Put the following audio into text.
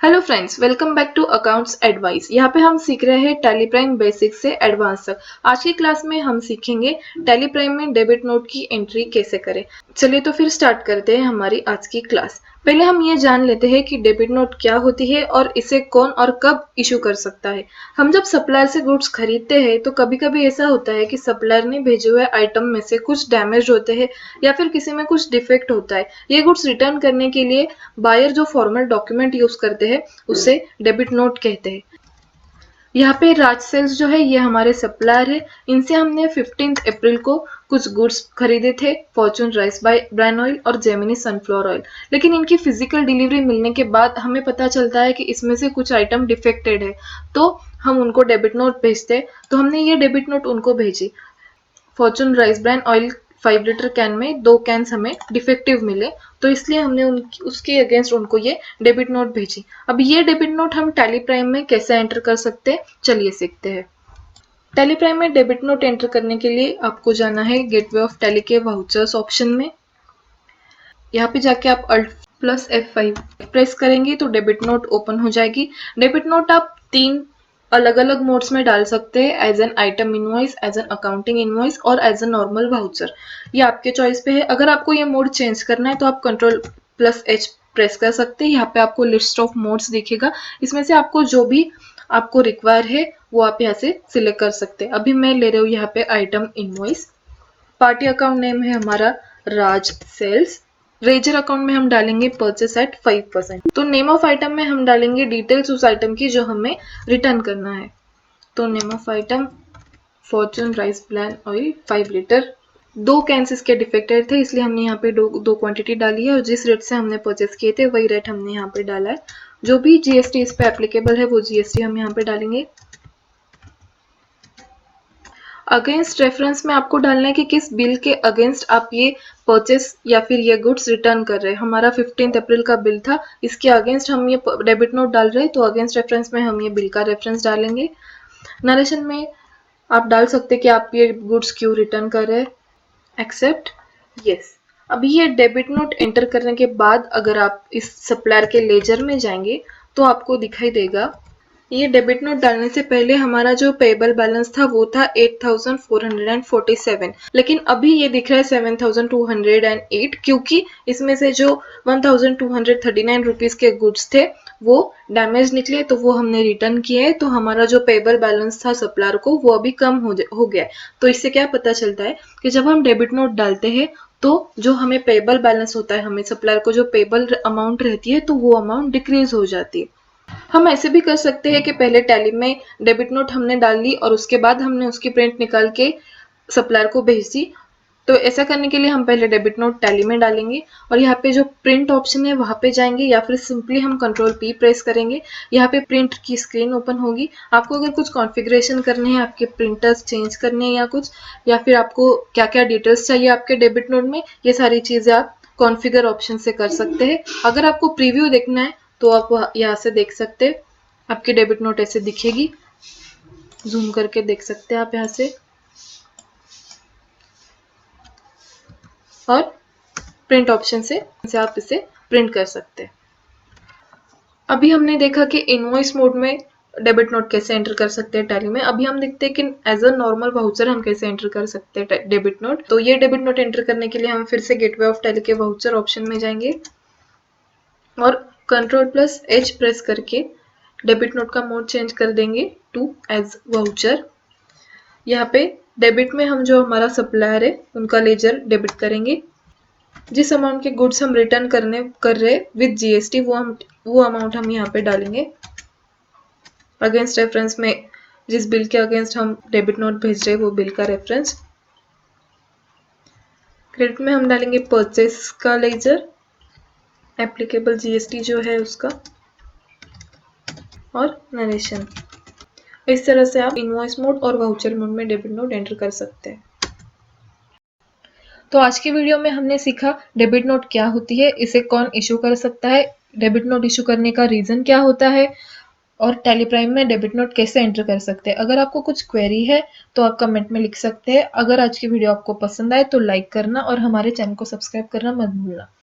Hello friends, welcome back to accounts advice. यहाँ पे हम सीख रहे हैं टैली प्राइम बेसिक से एडवांस तक। आज की क्लास में हम सीखेंगे टैली प्राइम में डेबिट नोट की एंट्री कैसे करें। चलिए तो फिर स्टार्ट करते हैं हमारी आज की क्लास। पहले हम ये जान लेते हैं कि डेबिट नोट क्या होती है और इसे कौन और कब इशू कर सकता है। हम जब सप्लायर से गुड्स खरीदते हैं तो कभी कभी ऐसा होता है कि सप्लायर ने भेजे हुए आइटम में से कुछ डैमेज होते हैं या फिर किसी में कुछ डिफेक्ट होता है। ये गुड्स रिटर्न करने के लिए बायर जो फॉर्मल डॉक्यूमेंट यूज करते हैं उसे डेबिट नोट कहते हैं। यहाँ पे राज सेल्स जो है ये हमारे सप्लायर है। इनसे हमने 15 अप्रैल को कुछ गुड्स खरीदे थे, फॉर्चून राइस ब्रांड ऑयल और जेमिनी सनफ्लावर ऑयल। लेकिन इनकी फिजिकल डिलीवरी मिलने के बाद हमें पता चलता है कि इसमें से कुछ आइटम डिफेक्टेड है, तो हम उनको डेबिट नोट भेजते हैं। तो हमने ये डेबिट नोट उनको भेजी। Fortune rice brand oil 5 litre can में 2 कैन्स हमें डिफेक्टिव मिले, तो इसलिए हमने उसके अगेंस्ट उनको ये डेबिट नोट भेजी। अब ये डेबिट नोट हम टैली प्राइम में कैसे एंटर कर सकते हैं, चलिए सीखते हैं। टैली प्राइम में डेबिट नोट एंटर करने के लिए आपको जाना है गेटवे ऑफ टैली के वाउचर्स ऑप्शन में। यहाँ पे जाके आप Alt+F5 प्रेस करेंगे तो डेबिट नोट ओपन हो जाएगी। डेबिट नोट आप 3 अलग अलग मोड्स में डाल सकते हैं, as an item invoice, as an accounting invoice और एज एन नॉर्मल वाउचर। ये आपके चॉइस पे है। अगर आपको ये मोड चेंज करना है तो आप Ctrl+H प्रेस कर सकते हैं। यहाँ पे आपको लिस्ट ऑफ मोड्स दिखेगा, इसमें से आपको जो भी आपको रिक्वायर है वो आप यहाँ से सिलेक्ट कर सकते हैं। अभी मैं ले रही हूँ यहाँ पे item invoice. Party account name है हमारा राज सेल्स। रेजर अकाउंट में हम डालेंगे परचेस एट 5%। तो नेम ऑफ आइटम में हम डालेंगे डिटेल्स उस आइटम की जो हमें रिटर्न करना है। तो name of item Fortune rice brand oil 5 litre. 2 cans इसके डिफेक्टेड थे, इसलिए हमने यहाँ पे दो क्वांटिटी डाली है और जिस रेट से हमने परचेस किए थे वही रेट हमने यहाँ पे डाला है। जो भी जीएसटी इस पे एप्लीकेबल है वो जीएसटी हम यहाँ पे डालेंगे। अगेंस्ट रेफरेंस में आपको डालना है कि किस बिल के अगेंस्ट आप ये परचेस या फिर ये गुड्स रिटर्न कर रहे हैं। हमारा 15 अप्रैल का बिल था, इसके अगेंस्ट हम ये डेबिट नोट डाल रहे हैं, तो अगेंस्ट रेफरेंस में हम ये बिल का रेफरेंस डालेंगे। नरेशन में आप डाल सकते हैं कि आप ये गुड्स क्यों रिटर्न कर रहे हैं। Accept, yes. अभी ये डेबिट नोट एंटर करने के बाद अगर आप इस सप्लायर के लेजर में जाएंगे तो आपको दिखाई देगा ये डेबिट नोट डालने से पहले हमारा जो पेबल बैलेंस था वो था 8,447, लेकिन अभी ये दिख रहा है 7,208, क्योंकि इसमें से जो 1,239 रुपीज के गुड्स थे वो डैमेज निकले, तो वो हमने रिटर्न किए। तो हमारा जो पेबल बैलेंस था सप्लायर को वो अभी कम हो गया। तो इससे क्या पता चलता है कि जब हम डेबिट नोट डालते हैं तो जो हमें पेबल बैलेंस होता है, हमें सप्लायर को जो पेबल अमाउंट रहती है, तो वो अमाउंट डिक्रीज हो जाती है। हम ऐसे भी कर सकते हैं कि पहले टैली में डेबिट नोट हमने डाल ली और उसके बाद हमने उसकी प्रिंट निकाल के सप्लायर को भेज दी। तो ऐसा करने के लिए हम पहले डेबिट नोट टैली में डालेंगे और यहाँ पे जो प्रिंट ऑप्शन है वहां पे जाएंगे, या फिर सिंपली हम Ctrl+P प्रेस करेंगे। यहाँ पे प्रिंट की स्क्रीन ओपन होगी। आपको अगर कुछ कॉन्फ़िगरेशन करने हैं, आपके प्रिंटर्स चेंज करने हैं या कुछ, या फिर आपको क्या क्या डिटेल्स चाहिए आपके डेबिट नोट में, ये सारी चीजें आप कॉन्फ़िगर ऑप्शन से कर सकते हैं। अगर आपको प्रीव्यू देखना है तो आप यहाँ से देख सकते हैं। आपकी डेबिट नोट ऐसे दिखेगी, जूम करके देख सकते हैं आप यहाँ से। और प्रिंट ऑप्शन से आप इसे प्रिंट कर सकते हैं। अभी हमने देखा कि इनवॉइस मोड में डेबिट नोट कैसे एंटर कर सकते हैं टैली में। अभी हम देखते हैं कि एज अ नॉर्मल वाउचर हम कैसे एंटर कर सकते हैं डेबिट नोट। तो ये डेबिट नोट एंटर करने के लिए हम फिर से गेटवे ऑफ टैली के वाउचर ऑप्शन में जाएंगे और Ctrl+H प्रेस करके डेबिट नोट का मोड चेंज कर देंगे टू एज वाउचर। यहाँ पे डेबिट में हम जो हमारा सप्लायर है उनका लेजर डेबिट करेंगे। जिस अमाउंट के गुड्स हम रिटर्न कर रहे विद जीएसटी वो अमाउंट हम यहाँ पे डालेंगे। अगेंस्ट रेफरेंस में जिस बिल के अगेंस्ट हम डेबिट नोट भेज रहे हैं वो बिल का रेफरेंस। क्रेडिट में हम डालेंगे परचेस का लेजर, एप्लीकेबल जीएसटी जो है उसका, और नरेशन। इस तरह से आप इनवॉइस मोड और वाउचर मोड में डेबिट नोट एंटर कर सकते हैं। तो आज की वीडियो में हमने सीखा डेबिट नोट क्या होती है, इसे कौन इशू कर सकता है, डेबिट नोट इशू करने का रीजन क्या होता है, और टैली प्राइम में डेबिट नोट कैसे एंटर कर सकते हैं। अगर आपको कुछ क्वेरी है तो आप कमेंट में लिख सकते हैं। अगर आज की वीडियो आपको पसंद आए तो लाइक करना और हमारे चैनल को सब्सक्राइब करना मत भूलना।